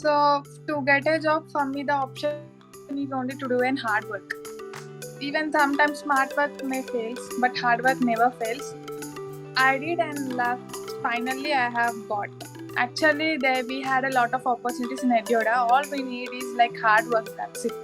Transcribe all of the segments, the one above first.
So to get a job for me, the option is only to do an hard work. Even sometimes smart work may fails, but hard work never fails. I did, and last finally I have got. Actually, there we had a lot of opportunities in Edioda. All we need is like hard work. That's it.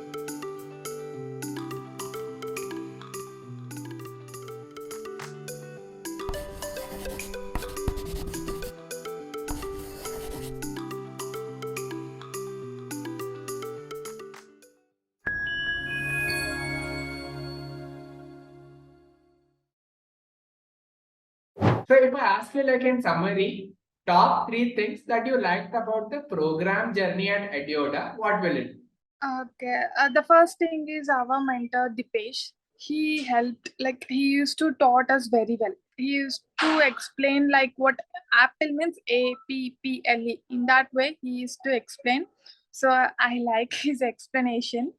So if I ask you like in summary, top three things that you liked about the program journey at Edioda, what will it be? Okay. The first thing is our mentor Dipesh. He helped, like he used to taught us very well. He used to explain like what apple means, APPLE. In that way, he used to explain. So I like his explanation.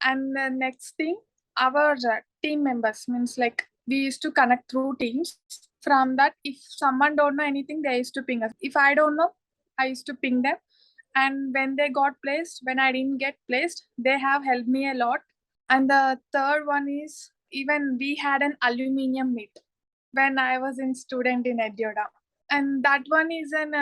And the next thing, our team members means like we used to connect through teams. From that, if someone don't know anything, they used to ping us. If I don't know, I used to ping them. And when they got placed, when I didn't get placed, they have helped me a lot. And the third one is, even we had an aluminium meet when I was in student in Edioda, and that one is an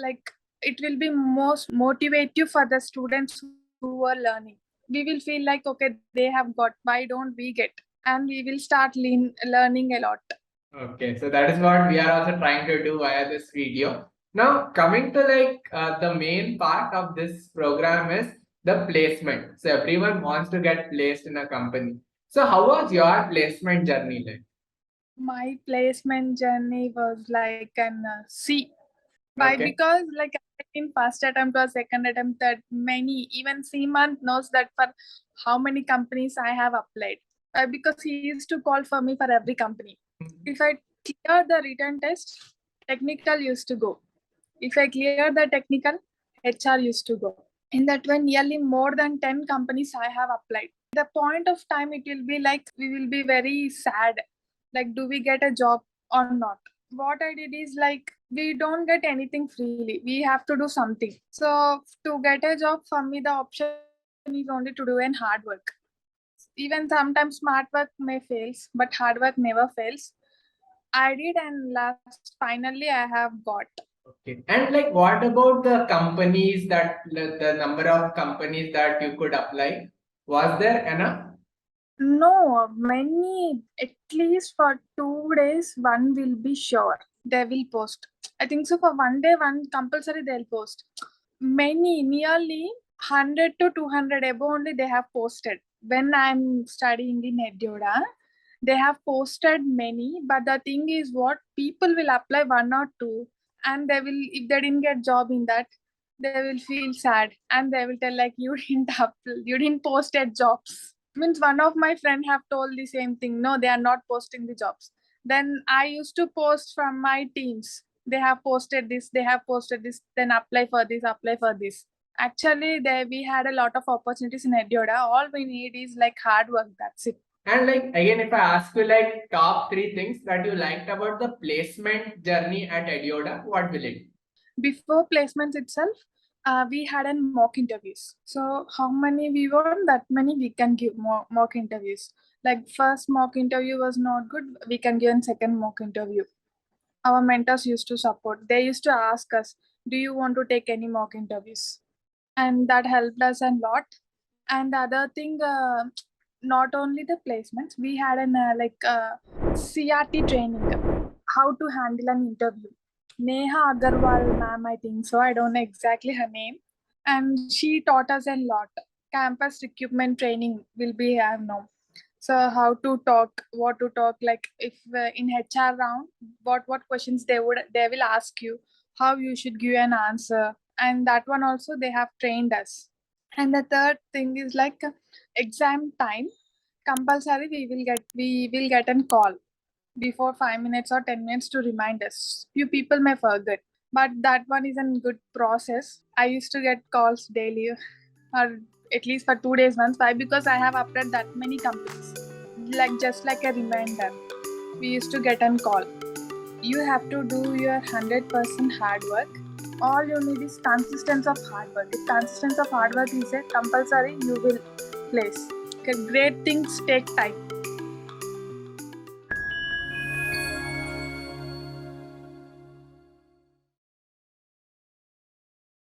like it will be most motivative for the students who are learning. We will feel like, okay, they have got, why don't we get? And we will start learning a lot. Okay, so that is what we are also trying to do via this video. Now, coming to like the main part of this program is the placement. So everyone wants to get placed in a company. So how was your placement journey like? My placement journey was like an C. Why? Okay. Because like in first attempt or second attempt, that many, even Seaman knows that for how many companies I have applied. Because he used to call for me for every company. If I clear the written test, technical used to go. If I clear the technical, HR used to go. In that way, nearly more than 10 companies I have applied. The point of time, it will be like we will be very sad. Like, do we get a job or not? What I did is like we don't get anything freely. We have to do something. So to get a job for me, the option is only to do an hard work. Even sometimes smart work may fails, but hard work never fails. I did, and last finally I have got. Okay. And like what about the companies that the number of companies that you could apply? Was there enough? No, many, at least for 2 days, one will be sure. They will post. I think so for one day, one compulsory they'll post. Many, nearly 100 to 200 above only they have posted. When I'm studying in Edioda, they have posted many, but the thing is what people will apply one or two, and they will, if they didn't get job in that, they will feel sad, and they will tell like you didn't apply, you didn't posted jobs. Means one of my friend have told the same thing. No, they are not posting the jobs. Then I used to post from my teams. They have posted this, they have posted this, then apply for this, apply for this. Actually, there we had a lot of opportunities in Edioda. All we need is like hard work. That's it. And like again, if I ask you like top three things that you liked about the placement journey at Edioda, what will it be? Before placements itself, we had a mock interviews. So how many we want, that many we can give mock interviews. Like first mock interview was not good, we can give a second mock interview. Our mentors used to support. They used to ask us, do you want to take any mock interviews? And that helped us a lot. And the other thing, not only the placements, we had an CRT training, how to handle an interview. Neha Agarwal ma'am, I think so. I don't know exactly her name. And she taught us a lot. Campus recruitment training will be have now. So how to talk, what to talk, like if in HR round, what questions they will ask you, how you should give an answer, and that one also they have trained us. And the third thing is like exam time, compulsory we will get a call before 5 minutes or 10 minutes to remind us. Few people may forget, but that one is a good process. I used to get calls daily, or at least for 2 days once. Why? Because I have applied that many companies. Like just like a reminder, we used to get a call. You have to do your 100% hard work. all you need is consistency of hard work. If consistency of hard work is a compulsory, you will place. Okay, great things take time.